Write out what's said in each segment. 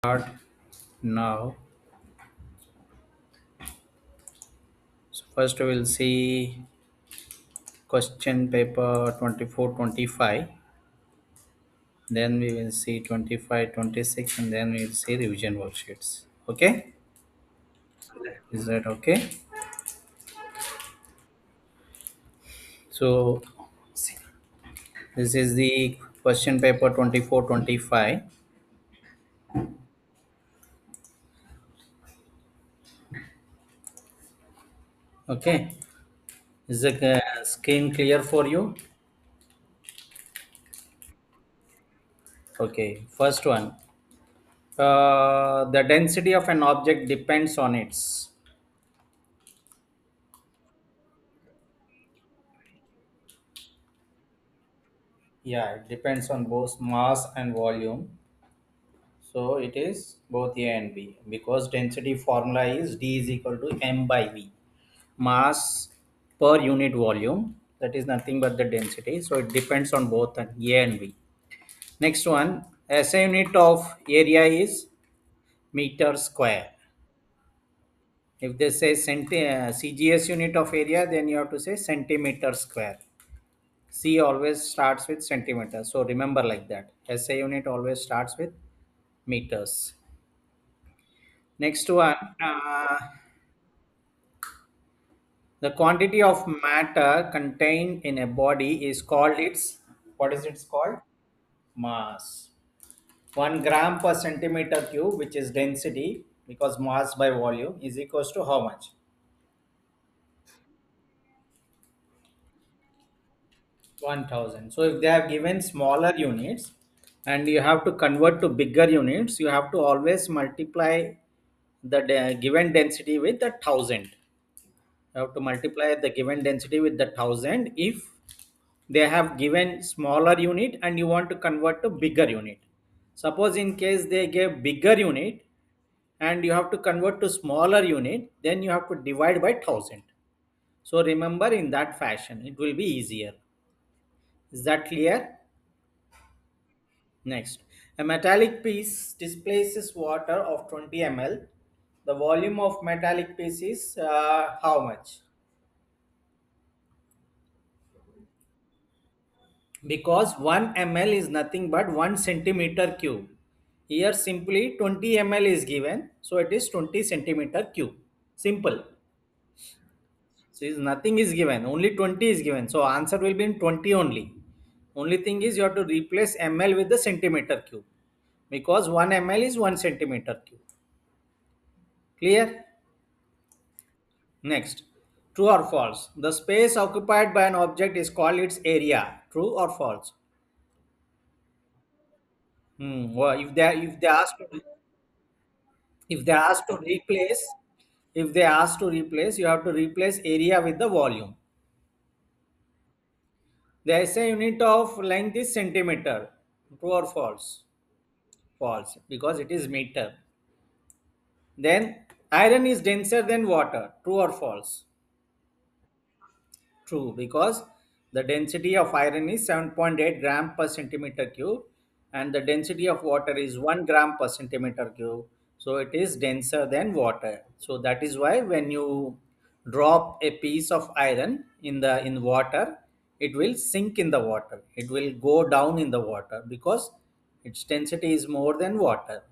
Start now. So first we will see question paper 24-25. Then we will see 25-26, and then we will see revision worksheets. Okay? Is that okay? So this is the question paper 24-25. Okay. Is the screen clear for you? Okay. First one. The density of an object depends on its. Yeah, it depends on both mass and volume. So it is both A and B because density formula is D is equal to m by V. Mass per unit volume, that is nothing but the density. So it depends on both A and B. Next one, SI unit of area is meter square. If they say CGS unit of area, then you have to say centimeter square. C always starts with centimeter. So remember like that. SI unit always starts with meters. Next one, the quantity of matter contained in a body is called its, what is it called? Mass. 1 gram per centimeter cube, which is density, because mass by volume is equals to how much? 1000. So if they have given smaller units and you have to convert to bigger units, you have to always multiply the given density with the 1000. You have to multiply the given density with the 1000 if they have given smaller unit and you want to convert to bigger unit. Suppose in case they gave bigger unit and you have to convert to smaller unit, then you have to divide by 1000. So remember, in that fashion it will be easier. Is that clear? Next, a metallic piece displaces water of 20 ml. The volume of metallic piece is how much? Because 1 ml is nothing but 1 centimeter cube. Here simply 20 ml is given, so it is 20 centimeter cube. Simple. So is nothing is given, only 20 is given. So answer will be in 20 only. Only thing is you have to replace ml with the centimeter cube because 1 ml is 1 centimeter cube. Clear? Next, true or false? The space occupied by an object is called its area. True or false? Well, if they ask to if they ask to replace if they ask to replace, you have to replace area with the volume. The SI unit of length is centimeter. True or false? False, because it is meter. Then iron is denser than water. True or false? True, because the density of iron is 7.8 gram per centimeter cube and the density of water is 1 gram per centimeter cube. So it is denser than water. So that is why when you drop a piece of iron in water, it will sink in the water. It will go down in the water because its density is more than water.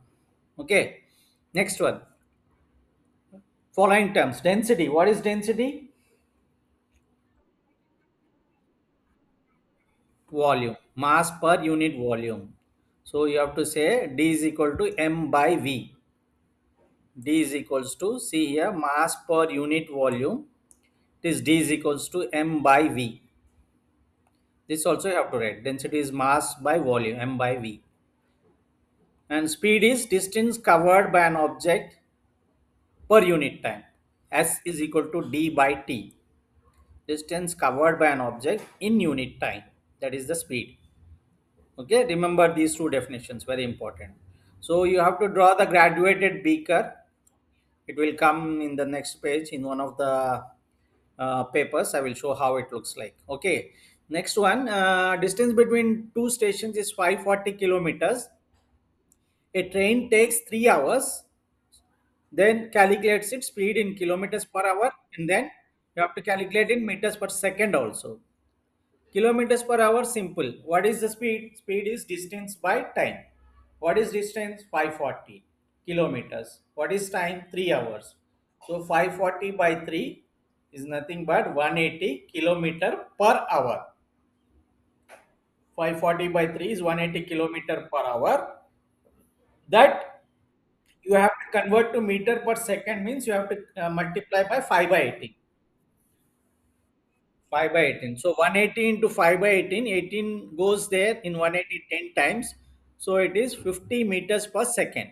Okay. Next one. Following terms. Density. What is density? Volume, mass per unit volume. So you have to say D is equal to m by V. D is equals to, see here, mass per unit volume. This D is equals to m by V. This also you have to write, density is mass by volume, m by V. And speed is distance covered by an object per unit time. S is equal to D by T, distance covered by an object in unit time, that is the speed. Okay, remember these two definitions, very important. So you have to draw the graduated beaker. It will come in the next page in one of the papers. I will show how it looks like. Okay, next one, distance between two stations is 540 kilometers. A train takes 3 hours, then calculates its speed in kilometers per hour, and then you have to calculate in meters per second also. Kilometers per hour, simple. What is the speed? Speed is distance by time. What is distance? 540 kilometers. What is time? 3 hours. So 540 by 3 is nothing but 180 kilometer per hour. 540 by 3 is 180 kilometer per hour. That you have to convert to meter per second, means you have to multiply by 5 by 18. 5 by 18. So 180 into 5 by 18, 18 goes there in 180 10 times. So it is 50 meters per second.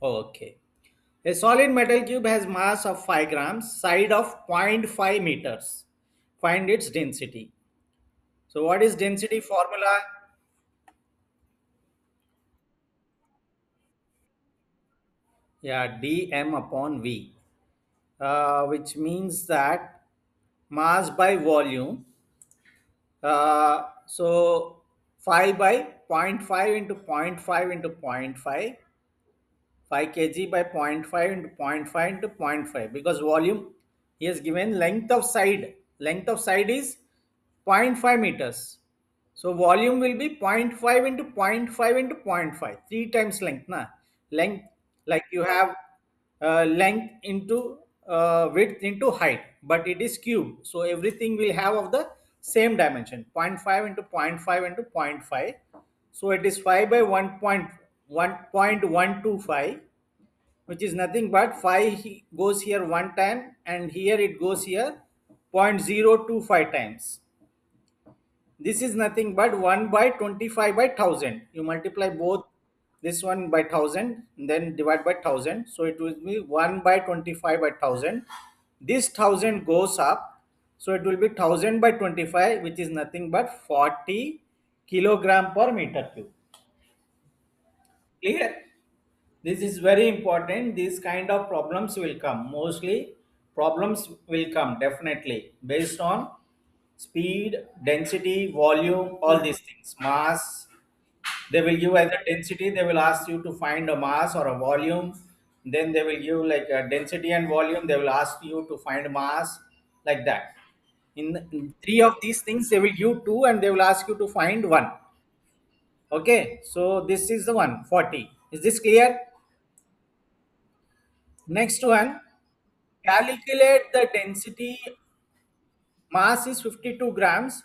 Okay. A solid metal cube has mass of 5 grams, side of zero point 0.5 meters. Find its density. So what is density formula? Yeah, dm upon v, which means that mass by volume. So 5 by zero point 0.5 into zero point 0.5 into zero point 0.5, 5 kg by zero point 0.5 into zero point 0.5 into zero point 0.5, because volume he has given length of side is zero point 0.5 meters. So volume will be zero point 0.5 into zero point 0.5 into zero point 0.5, three times length na. Length, like you have length into width into height, but it is cube, so everything will have of the same dimension. Zero point 0.5 into zero point 0.5 into zero point 0.5, so it is 5 by 1.125, which is nothing but 5 goes here one time, and here it goes here 0.025 times. This is nothing but 1 by 25 by 1000. You multiply both this one by 1000, then divide by 1000. So it will be 1 by 25 by 1000. This 1000 goes up. So it will be 1000 by 25, which is nothing but 40 kilogram per meter cube. Clear? This is very important. These kind of problems will come. Mostly problems will come definitely based on speed, density, volume, all these things. Mass, they will give either density, they will ask you to find a mass or a volume. Then they will give like a density and volume, they will ask you to find mass, like that. In three of these things, they will give two and they will ask you to find one. Okay, so this is the one 40. Is this clear? Next one, calculate the density. Mass is 52 grams.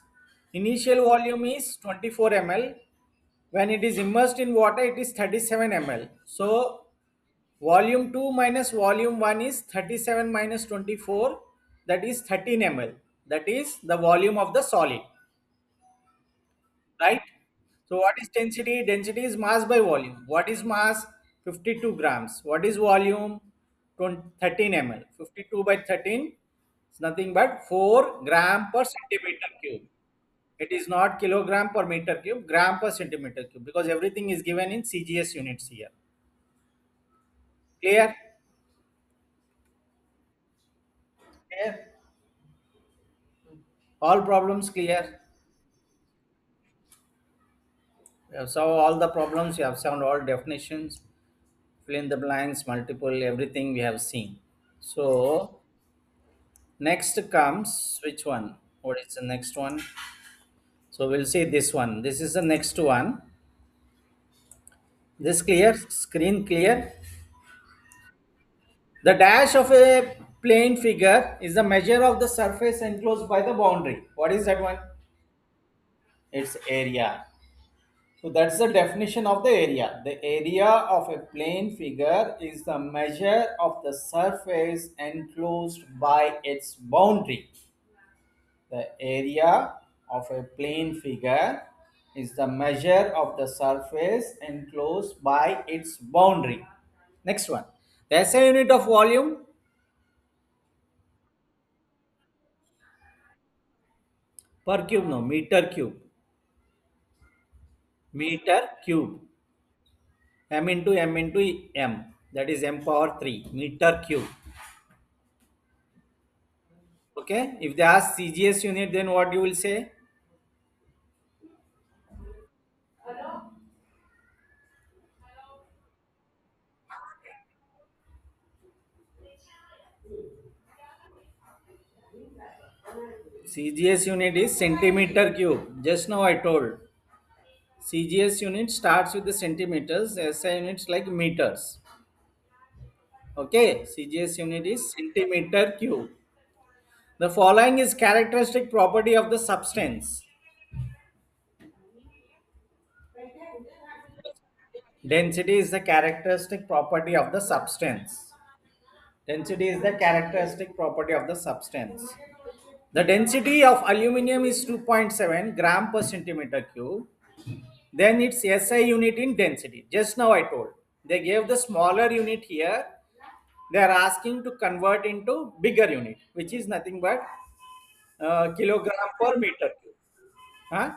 Initial volume is 24 ml. When it is immersed in water, it is 37 ml. So, volume 2 minus volume 1 is 37 minus 24, that is 13 ml. That is the volume of the solid, right? So, what is density? Density is mass by volume. What is mass? 52 grams. What is volume? 13 ml. 52 by 13 is nothing but 4 gram per centimeter cube. It is not kilogram per meter cube, gram per centimeter cube, because everything is given in CGS units here. Clear? Clear? All problems clear? We have solved all the problems, we have solved all definitions, fill in the blanks, multiple, everything we have seen. So, next comes which one? What is the next one? So, we'll see this one. This is the next one. This clear? Screen clear? The dash of a plane figure is the measure of the surface enclosed by the boundary. What is that one? Its area. So that's the definition of the area. The area of a plane figure is the measure of the surface enclosed by its boundary. The area of a plane figure is the measure of the surface enclosed by its boundary. Next one. The SI unit of volume per cube, no, meter cube. Meter cube. M into M into M. That is M power 3. Meter cube. Okay. If they ask CGS unit, then what you will say? CGS unit is centimeter cube. Just now I told. CGS unit starts with the centimeters, SI units like meters. Okay, CGS unit is centimeter cube. The following is characteristic property of the substance. Density is the characteristic property of the substance. Density is the characteristic property of the substance. The density of aluminum is 2.7 gram per centimeter cube. Then it's SI unit in density. Just now I told. They gave the smaller unit here. They are asking to convert into bigger unit, which is nothing but kilogram per meter cube. Huh?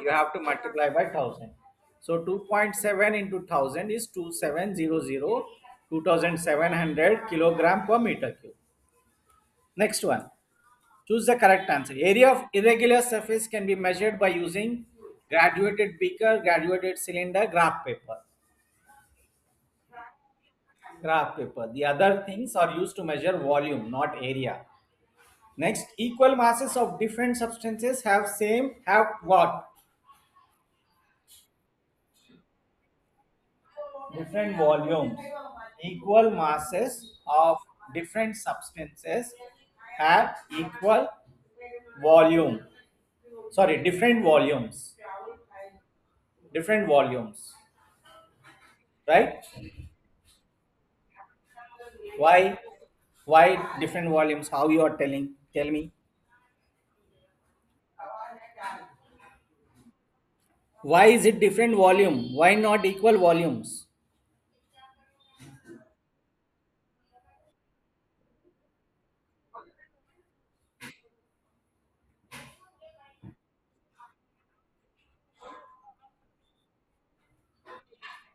You have to multiply by 1000. So 2.7 into 1000 is 2700, 2700 kilogram per meter cube. Next one. Choose the correct answer. Area of irregular surface can be measured by using graduated beaker, graduated cylinder, graph paper. Graph paper. The other things are used to measure volume, not area. Next, equal masses of different substances have what? Different volumes. Equal masses of different substances have equal volume. Sorry, different volumes. Different volumes. Right? Why? Why different volumes? How you are telling? Tell me. Why is it different volume? Why not equal volumes?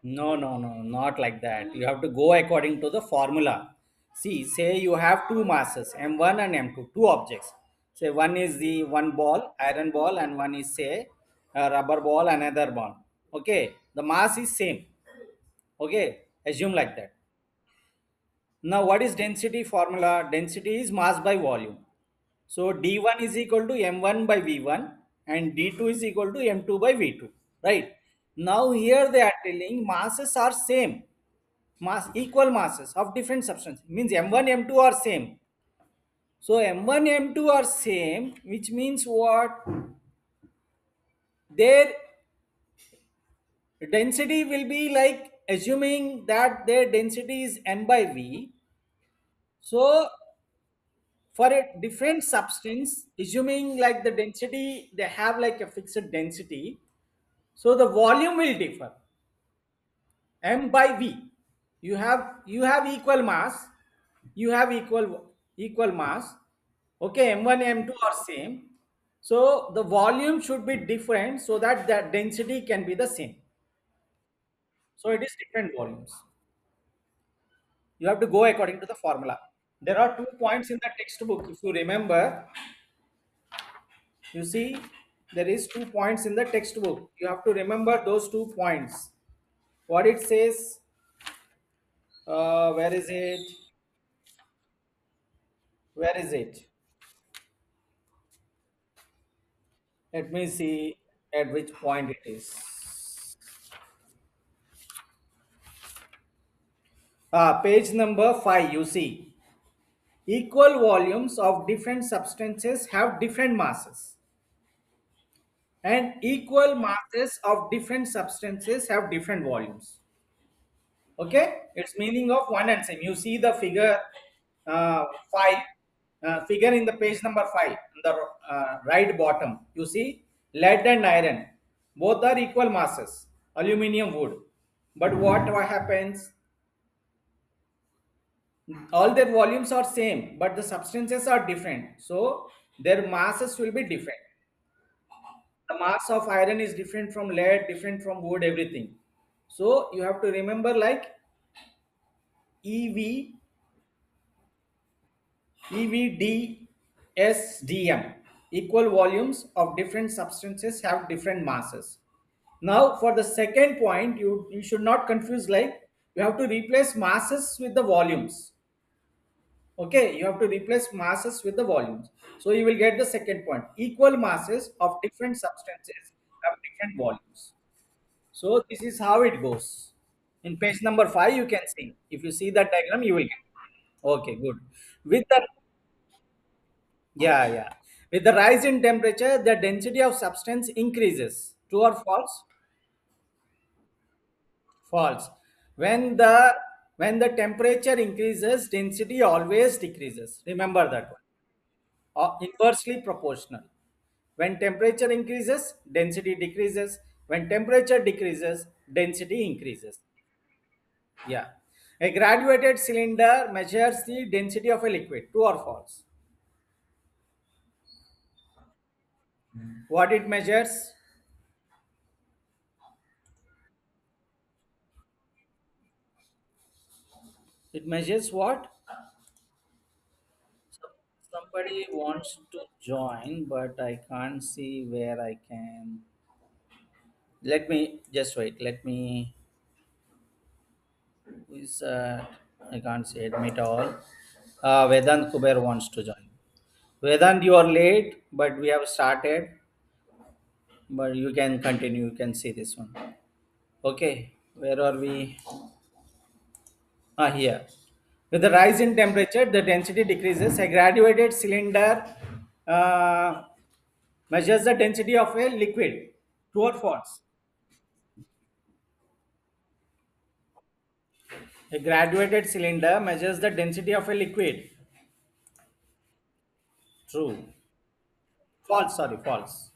No, no, no, not like that. You have to go according to the formula. See, say you have two masses, M1 and M2, two objects. Say one is the one ball, iron ball, and one is say a rubber ball, another ball. Okay, the mass is same. Okay, assume like that. Now, what is density formula? Density is mass by volume. So D1 is equal to M1 by V1 and D2 is equal to M2 by V2. Right? Now here they are telling masses are same. Mass equal masses of different substances. Means M1, M2 are same. So M1, M2 are same, which means what? Their density will be like assuming that their density is M by V. So for a different substance, assuming like the density, they have like a fixed density, so the volume will differ. M by V. You have equal mass, you have equal mass. Okay, M1, M2 are same. So the volume should be different so that the density can be the same. So it is different volumes. You have to go according to the formula. There are 2 points in the textbook. If you remember, you see, there is 2 points in the textbook. You have to remember those 2 points. What it says, where is it? Where is it? Let me see at which point it is. Page number 5, you see. Equal volumes of different substances have different masses. And equal masses of different substances have different volumes. Okay, it's meaning of one and same. You see the figure 5, figure in the page number 5, in the right bottom. You see lead and iron, both are equal masses, aluminium wood. But what happens? All their volumes are same, but the substances are different. So their masses will be different. The mass of iron is different from lead, different from wood, everything. So you have to remember like EV EVDSDM. Equal volumes of different substances have different masses. Now, for the second point, you should not confuse like you have to replace masses with the volumes. Okay, you have to replace masses with the volumes. So you will get the second point. Equal masses of different substances have different volumes. So this is how it goes. In page number 5, you can see. If you see that diagram, you will get. Okay, good. With the yeah. With the rise in temperature, the density of substance increases. True or false? False. When the when the temperature increases, density always decreases. Remember that one. Inversely proportional. When temperature increases, density decreases. When temperature decreases, density increases. Yeah. A graduated cylinder measures the density of a liquid. True or false? What it measures? It measures what? Somebody wants to join, but I can't see where I can. Let me just wait. Let me. Who is I can't see. Admit all. Vedant Kuber wants to join. Vedant, you are late, but we have started. But you can continue. You can see this one. Okay. Where are we? Here. With the rise in temperature, the density decreases. A graduated cylinder uh, measures the density of a liquid. True or false? A graduated cylinder measures the density of a liquid. True. False, sorry, false.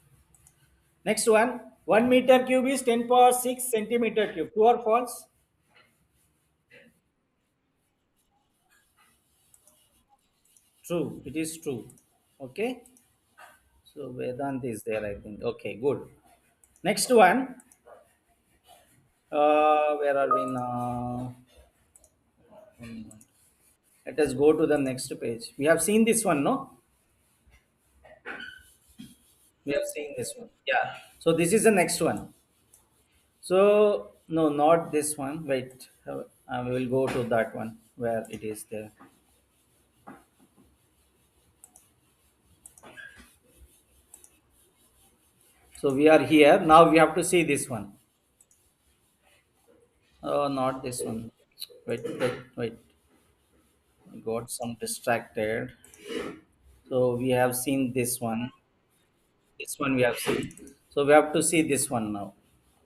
Next one. 1 meter cube is 10 power 6 centimeter cube. True or false? True. It is true. Okay. So Vedant is there, I think. Okay, good. Next one. Where are we now? Let us go to the next page. We have seen this one, no? We have seen this one. Yeah. So this is the next one. So no, not this one. Wait, we will go to that one where it is there. So we are here now. We have to see this one. Oh, not this one. Wait. I got some distracted. So we have seen this one. This one we have seen. So we have to see this one now.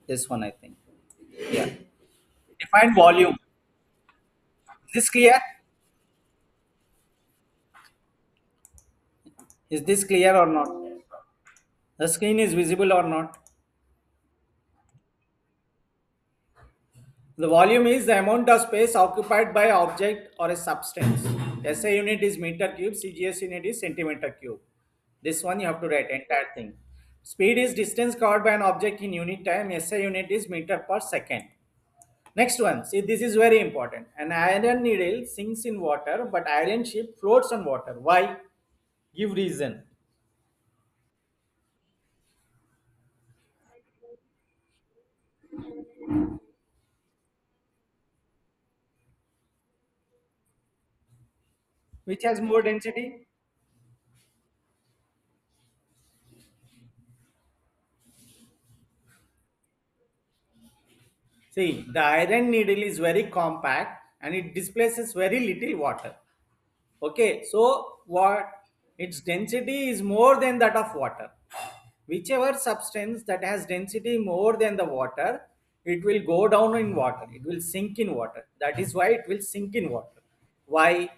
This one, I think. Yeah. Define volume. Is this clear? Is this clear or not? The screen is visible or not? The volume is the amount of space occupied by object or a substance. SI unit is meter cube, CGS unit is centimeter cube. This one you have to write entire thing. Speed is distance covered by an object in unit time. SI unit is meter per second. Next one, see this is very important. An iron needle sinks in water, but iron ship floats on water. Why? Give reason. Which has more density? See, the iron needle is very compact and it displaces very little water. Okay, so what its density is more than that of water. Whichever substance that has density more than the water, it will go down in water. It will sink in water. That is why it will sink in water. Why?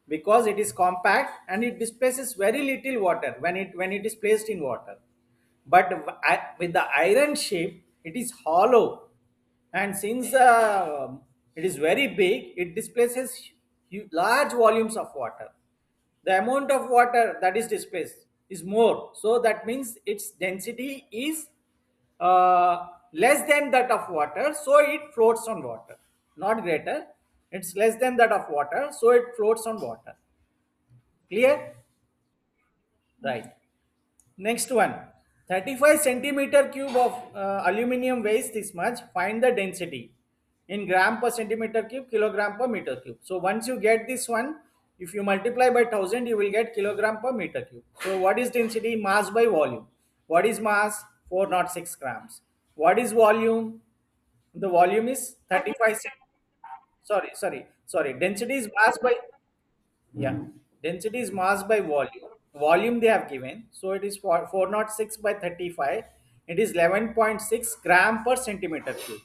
Because it is compact and it displaces very little water when it is placed in water. But with the iron shape, it is hollow, and since it is very big, it displaces large volumes of water. The amount of water that is displaced is more, so that means its density is less than that of water, so it floats on water, not greater. It's less than that of water, so it floats on water. Clear? Right. Next one. 35 centimeter cube of aluminum weighs this much. Find the density in gram per centimeter cube, kilogram per meter cube. So once you get this one, If you multiply by 1000, you will get kilogram per meter cube. So what is density? Mass by volume. What is mass? 406 grams. What is volume? The volume is 35. Sorry. Density is mass by, yeah. Density is mass by volume. Volume they have given. So it is 406 by 35. It is 11.6 gram per centimeter cube.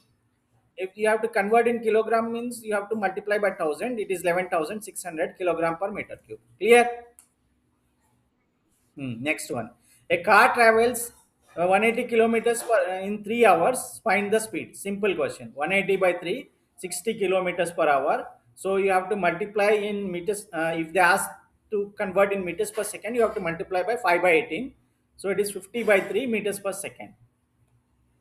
If you have to convert in kilogram, means you have to multiply by 1000. It is 11,600 kilogram per meter cube. Clear? Next one. A car travels 180 kilometers in 3 hours. Find the speed. Simple question. 180 by 3, 60 kilometers per hour. So you have to multiply in meters. If they ask to convert in meters per second, you have to multiply by 5 by 18. So it is 50 by 3 meters per second.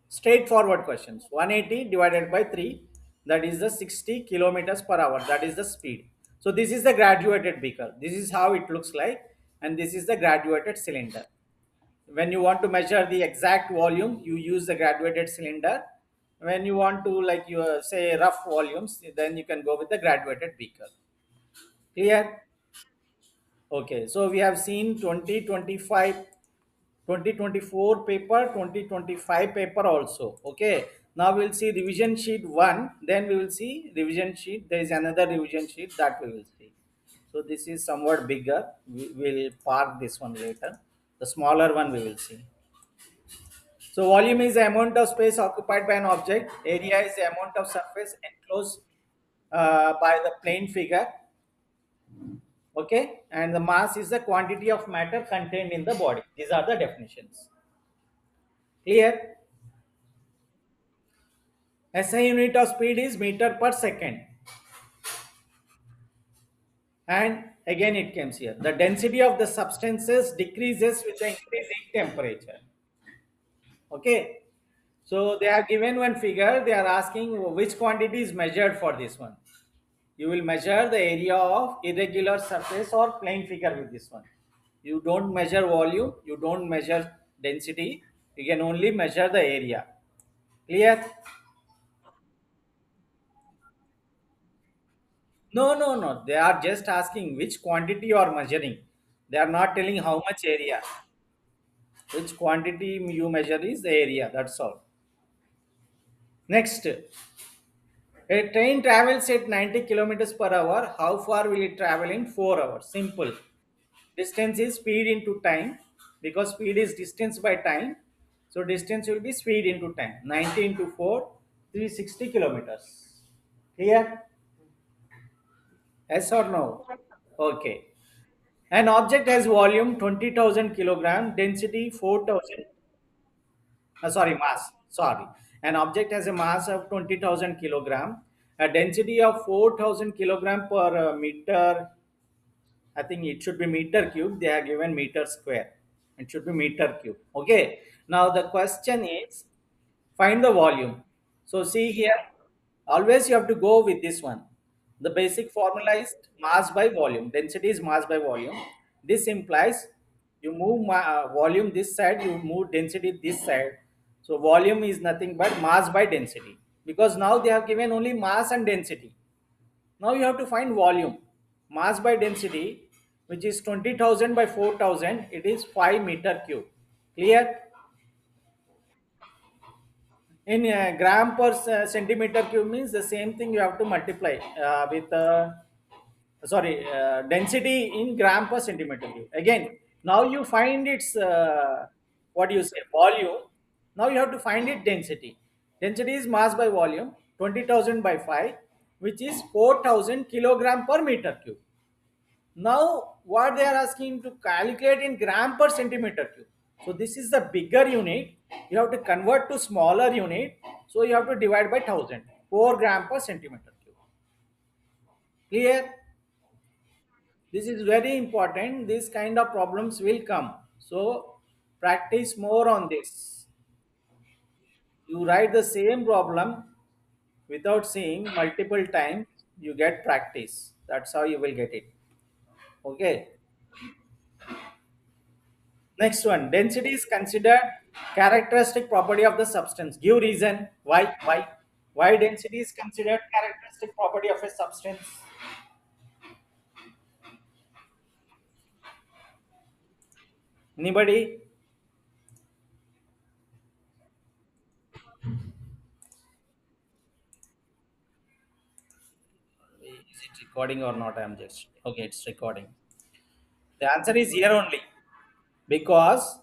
Straightforward questions. 180 divided by 3, that is the 60 kilometers per hour. That is the speed. So this is the graduated beaker. This is how it looks like, and this is the graduated cylinder. When you want to measure the exact volume, you use the graduated cylinder. When you want to, like, you say rough volumes, then you can go with the graduated beaker. Clear? Okay, so we have seen 2025, 2024 paper, 2025 paper also. Okay, now we'll see revision sheet 1, then we will see revision sheet. There is another revision sheet that we will see. So this is somewhat bigger. We will park this one later. The smaller one we will see. So volume is the amount of space occupied by an object. Area is the amount of surface enclosed by the plane figure. Okay, and the mass is the quantity of matter contained in the body. These are the definitions. Clear? SI unit of speed is meter per second. And again it comes here. The density of the substances decreases with the increasing temperature. Okay. So they have given one figure. They are asking which quantity is measured for this one. You will measure the area of irregular surface or plane figure with this one. You don't measure volume. You don't measure density. You can only measure the area. Clear? No. They are just asking which quantity you are measuring. They are not telling how much area. Which quantity you measure is the area. That's all. Next, a train travels at 90 kilometers per hour. How far will it travel in 4 hours? Simple. Distance is speed into time, because speed is distance by time. So distance will be speed into time. 90 into 4, 360 kilometers. Clear? Yes or no? Okay. An object has volume 20,000 kilogram, density 4,000. Sorry, mass. Sorry. An object has a mass of 20,000 kilogram, a density of 4,000 kilogram per meter. I think it should be meter cube. They are given meter square. It should be meter cube. Okay. Now the question is, find the volume. So see here, always you have to go with this one. The basic formula is mass by volume. Density is mass by volume. This implies you move volume this side, you move density this side. So volume is nothing but mass by density. Because now they have given only mass and density. Now you have to find volume. Mass by density, which is 20,000 by 4,000, it is 5 meter cube. Clear? In gram per centimeter cube means the same thing you have to multiply with density in gram per centimeter cube. Again, now you find its what do you say, volume. Now you have to find it density. Density is mass by volume, 20,000 by 5, which is 4,000 kilogram per meter cube. Now, what they are asking to calculate in gram per centimeter cube. So this is the bigger unit. You have to convert to smaller unit. So you have to divide by 1000. 4 gram per centimeter cube. Clear? This is very important. This kind of problems will come. So practice more on this. You write the same problem without seeing multiple times. You get practice. That's how you will get it. Okay. Next one, density is considered characteristic property of the substance. Give reason why. Why density is considered characteristic property of a substance? Anybody? Is it recording or not? I'm just okay. It's recording. The answer is here only because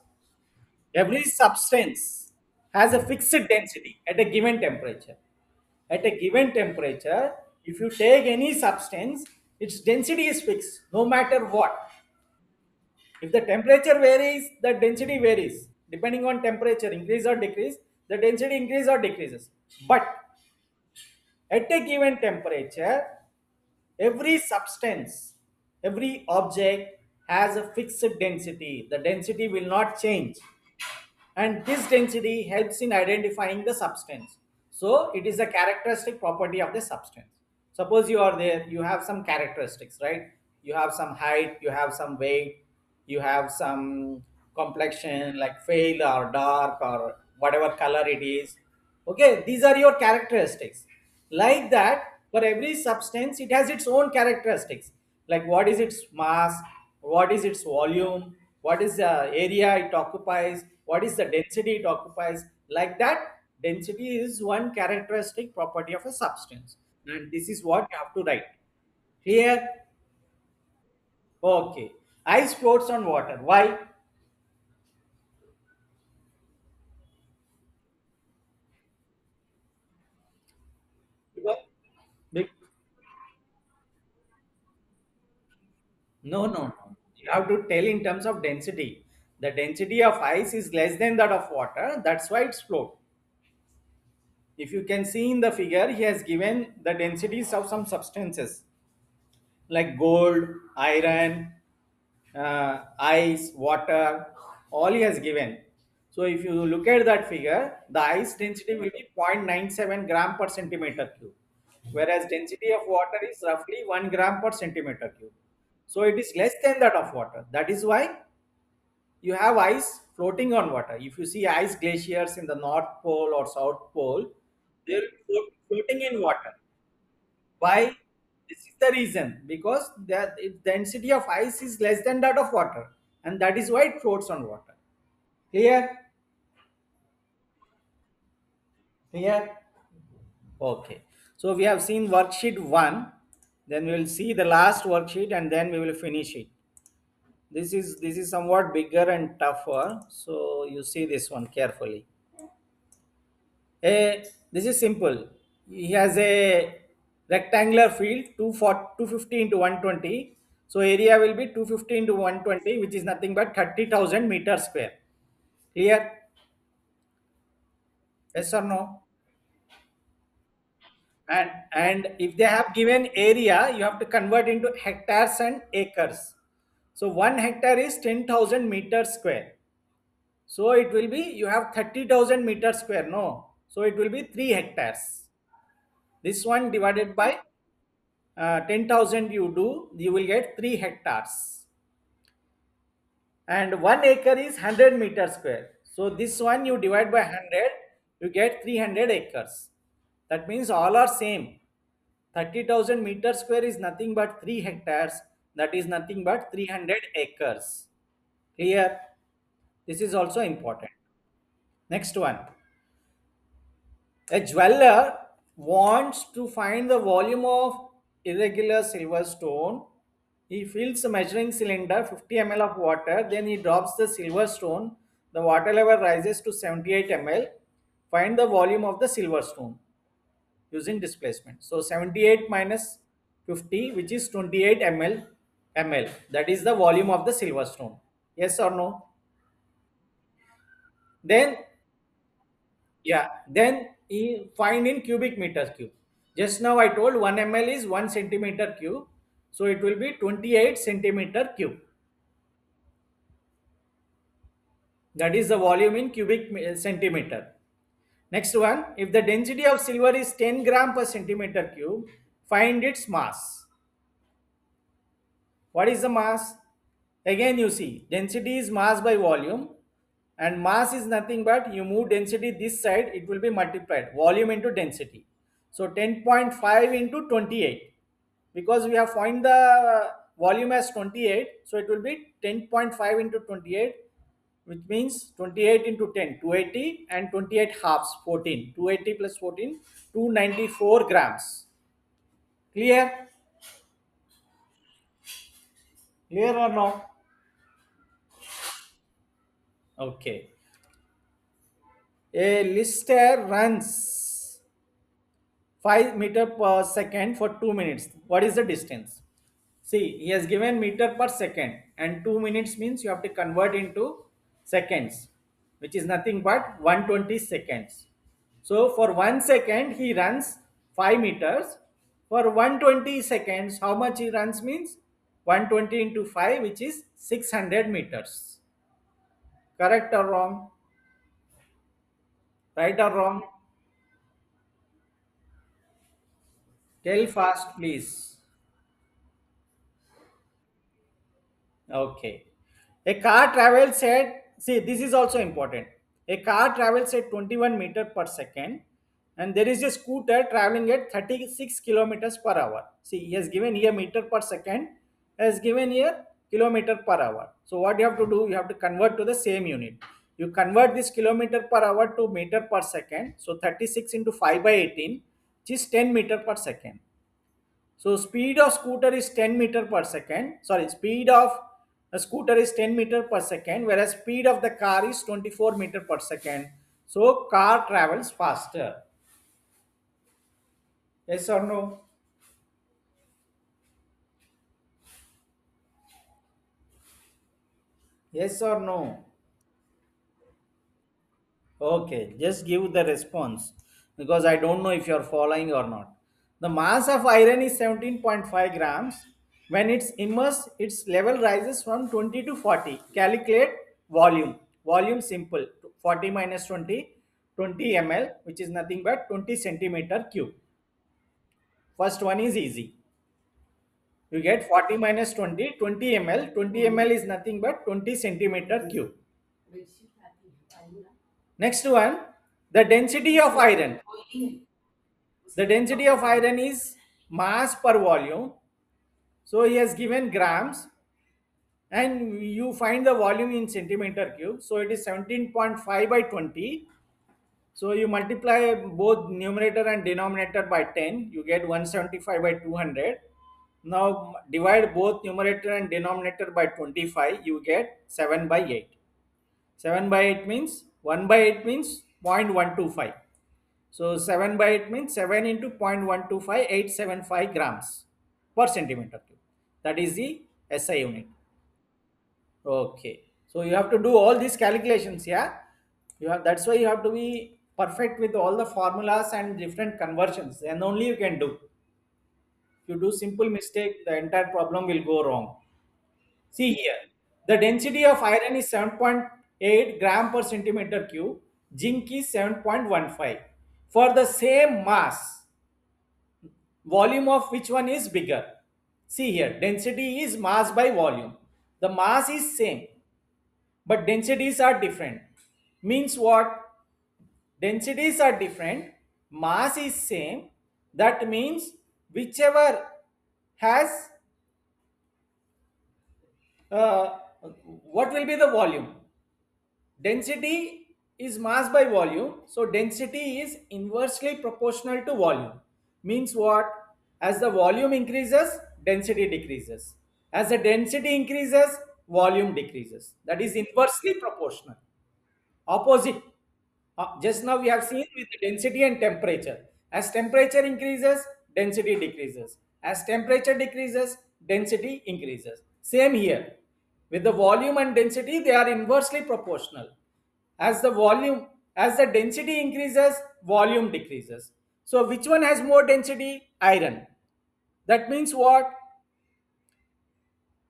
every substance has a fixed density at a given temperature. At a given temperature, if you take any substance, its density is fixed no matter what. If the temperature varies, the density varies. Depending on temperature, increase or decrease, the density increases or decreases. But at a given temperature, every substance, every object has a fixed density. The density will not change, and this density helps in identifying the substance. So it is a characteristic property of the substance. Suppose you are there, you have some characteristics, right? You have some height, you have some weight, you have some complexion like pale or dark or whatever color it is. Okay, these are your characteristics. Like that, for every substance it has its own characteristics, like what is its mass, what is its volume, what is the area it occupies, what is the density it occupies. Like that, density is one characteristic property of a substance, and this is what you have to write here. Okay, ice floats on water. Why? Because be- no, no, no. You have to tell in terms of density. The density of ice is less than that of water. That's why it's float. If you can see in the figure, he has given the densities of some substances like gold, iron, ice, water, all he has given. So if you look at that figure, the ice density will be 0.97 gram per centimeter cube, whereas density of water is roughly 1 gram per centimeter cube. So it is less than that of water. That is why you have ice floating on water. If you see ice glaciers in the North Pole or South Pole, they're floating in water. Why? This is the reason because the density of ice is less than that of water, and that is why it floats on water. Clear? Clear? Okay. So we have seen worksheet one. Then we will see the last worksheet, and then we will finish it. This is somewhat bigger and tougher. So you see this one carefully. This is simple. He has a rectangular field 250 into 120. So area will be 250 into 120, which is nothing but 30,000 meters square. Clear? Yes or no? And if they have given area, you have to convert into hectares and acres. So 1 hectare is 10,000 meters square. So it will be, you have 30,000 meters square. No. So it will be 3 hectares. This one divided by 10,000 you do, you will get 3 hectares. And 1 acre is 100 meters square. So this one you divide by 100, you get 300 acres. That means all are same. 30,000 meters square is nothing but 3 hectares. That is nothing but 300 acres. Clear? This is also important. Next one. A jeweler wants to find the volume of irregular silver stone. He fills a measuring cylinder 50 ml of water, then he drops the silver stone. The water level rises to 78 ml. Find the volume of the silver stone using displacement. So 78 minus 50, which is 28 ml. That is the volume of the silver stone. Yes or no? Then yeah, then he find in cubic meter cube. Just now I told 1 ml is 1 centimeter cube. So it will be 28 centimeter cube. That is the volume in centimeter. Next one, if the density of silver is 10 gram per centimeter cube, find its mass. What is the mass? Again you see, density is mass by volume, and mass is nothing but you move density this side, it will be multiplied, volume into density. So 10.5 into 28, because we have found the volume as 28, so it will be 10.5 into 28, which means 28 into 10, 280, and 28 halves, 14. 280 plus 14, 294 grams. Clear? Clear or no? Okay. A lister runs 5 meter per second for 2 minutes. What is the distance? See, he has given meter per second, and 2 minutes means you have to convert into seconds, which is nothing but 120 seconds. So for 1 second he runs 5 meters. For 120 seconds, how much he runs means 120 into 5, which is 600 meters. Correct or wrong? Right or wrong? Tell fast, please. Okay. A car travels at, see, this is also important. A car travels at 21 meter per second, and there is a scooter traveling at 36 kilometers per hour. See, he has given here meter per second, has given here kilometer per hour. So what you have to do, you have to convert to the same unit. You convert this kilometer per hour to meter per second. So 36 into 5 by 18, which is 10 meter per second. So speed of scooter is 10 meter per second. Sorry, speed of a scooter is 10 meter per second, whereas speed of the car is 24 meter per second. So car travels faster. Yes or no? Yes or no? Okay, just give the response because I don't know if you're following or not. The mass of iron is 17.5 grams. When it's immersed, its level rises from 20 to 40. Calculate volume. Volume simple. 40 minus 20, 20 ml, which is nothing but 20 centimeter cube. First one is easy. You get 40 minus 20, 20 ml. 20 ml is nothing but 20 centimeter cube. Next one, the density of iron. The density of iron is mass per volume. So he has given grams and you find the volume in centimeter cube. So it is 17.5 by 20. So you multiply both numerator and denominator by 10. You get 175 by 200. Now divide both numerator and denominator by 25. You get 7 by 8. 7 by 8 means 1 by 8 means 0.125. So 7 by 8 means 7 into 0.125, 875 grams per centimeter cube. That is the SI unit. Okay. So you have to do all these calculations, yeah? You have, that's why you have to be perfect with all the formulas and different conversions. And only you can do. If you do simple mistake, the entire problem will go wrong. See here. The density of iron is 7.8 gram per centimeter cube. Zinc is 7.15. For the same mass, volume of which one is bigger? See here, density is mass by volume. The mass is same, but densities are different. Means what? Densities are different, mass is same. That means whichever has uh, what will be the volume? Density is mass by volume, so density is inversely proportional to volume. Means what? As the volume increases, density decreases. As the density increases, volume decreases. That is inversely proportional. Opposite. Just now we have seen with the density and temperature. As temperature increases, density decreases. As temperature decreases, density increases. Same here. With the volume and density, they are inversely proportional. As the volume, as the density increases, volume decreases. So which one has more density? Iron. That means what?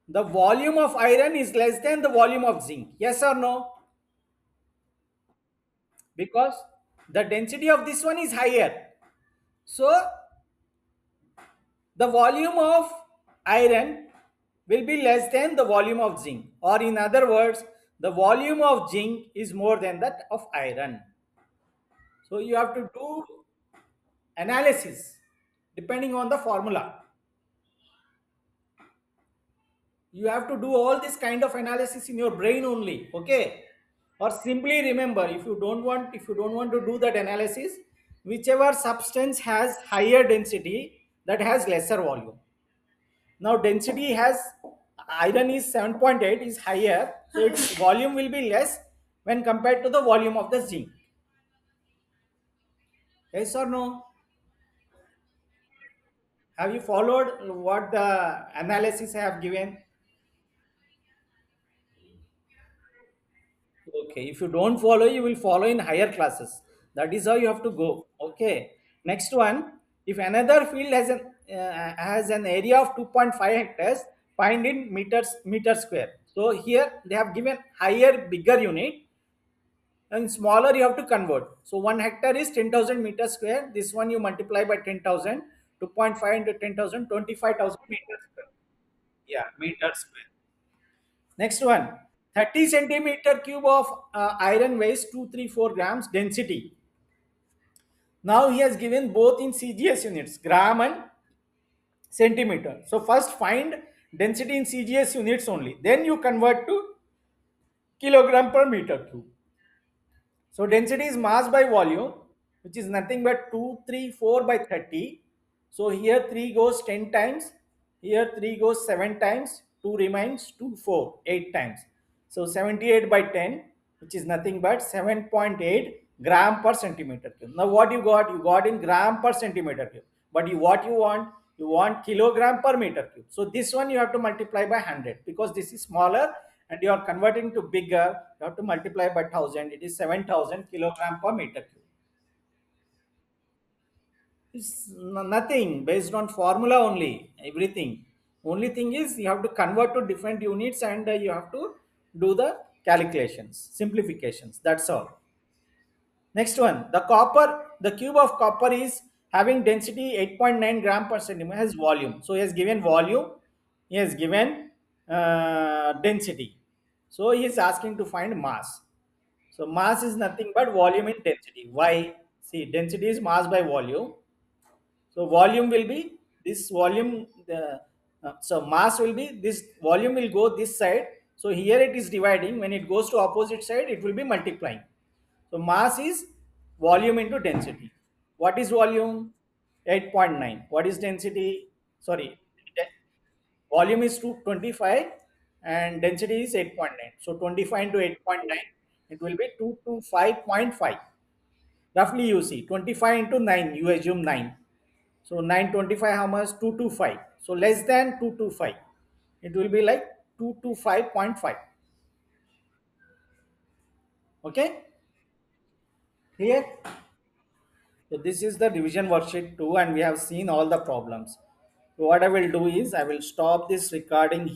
The volume of iron is less than the volume of zinc. Yes or no? Because the density of this one is higher. So the volume of iron will be less than the volume of zinc. Or in other words, the volume of zinc is more than that of iron. So you have to do analysis depending on the formula. You have to do all this kind of analysis in your brain only. Okay. Or simply remember, if you don't want to do that analysis, whichever substance has higher density, that has lesser volume. Now density has, iron is 7.8 is higher, so its volume will be less when compared to the volume of the zinc. Yes or no? Have you followed what the analysis I have given? Okay, if you don't follow, you will follow in higher classes. That is how you have to go. Okay. Next one, if another field has an area of 2.5 hectares, find in meter square. So here they have given higher, bigger unit, and smaller you have to convert. So 1 hectare is 10,000 meters square. This one you multiply by 10,000. 2.5 into 10,000, 25,000 meters square. Yeah, meters square. Next one, 30 centimeter cube of iron weighs 234 grams density. Now he has given both in CGS units, gram and centimeter. So first find density in CGS units only. Then you convert to kilogram per meter cube. So density is mass by volume, which is nothing but 234 by 30. So here 3 goes 10 times, here 3 goes 7 times, 2 remains 2, 4, 8 times. So 78 by 10, which is nothing but 7.8 gram per centimeter cube. Now what you got? You got in gram per centimeter cube. But what you want? You want kilogram per meter cube. So this one you have to multiply by 100 because this is smaller and you are converting to bigger. You have to multiply by 1000. It is 7,000 kilogram per meter cube. It's nothing, based on formula only, everything. Only thing is you have to convert to different units and you have to do the calculations, simplifications. That's all. Next one, the cube of copper is having density 8.9 gram per centimeter, has volume. So he has given volume, he has given density. So he is asking to find mass. So mass is nothing but volume in density. Why? See, density is mass by volume. So volume will be this volume. So mass will be this, volume will go this side. So here it is dividing. When it goes to opposite side, it will be multiplying. So mass is volume into density. What is volume? 8.9. What is density? Sorry, volume is 225 and density is 8.9. So 25 into 8.9, it will be 225.5. Roughly you see 25 into 9, you assume 9. So 925 how much? 225. So less than 225. It will be like 225.5. Okay? Here. So this is the revision worksheet 2 and we have seen all the problems. So what I will do is I will stop this recording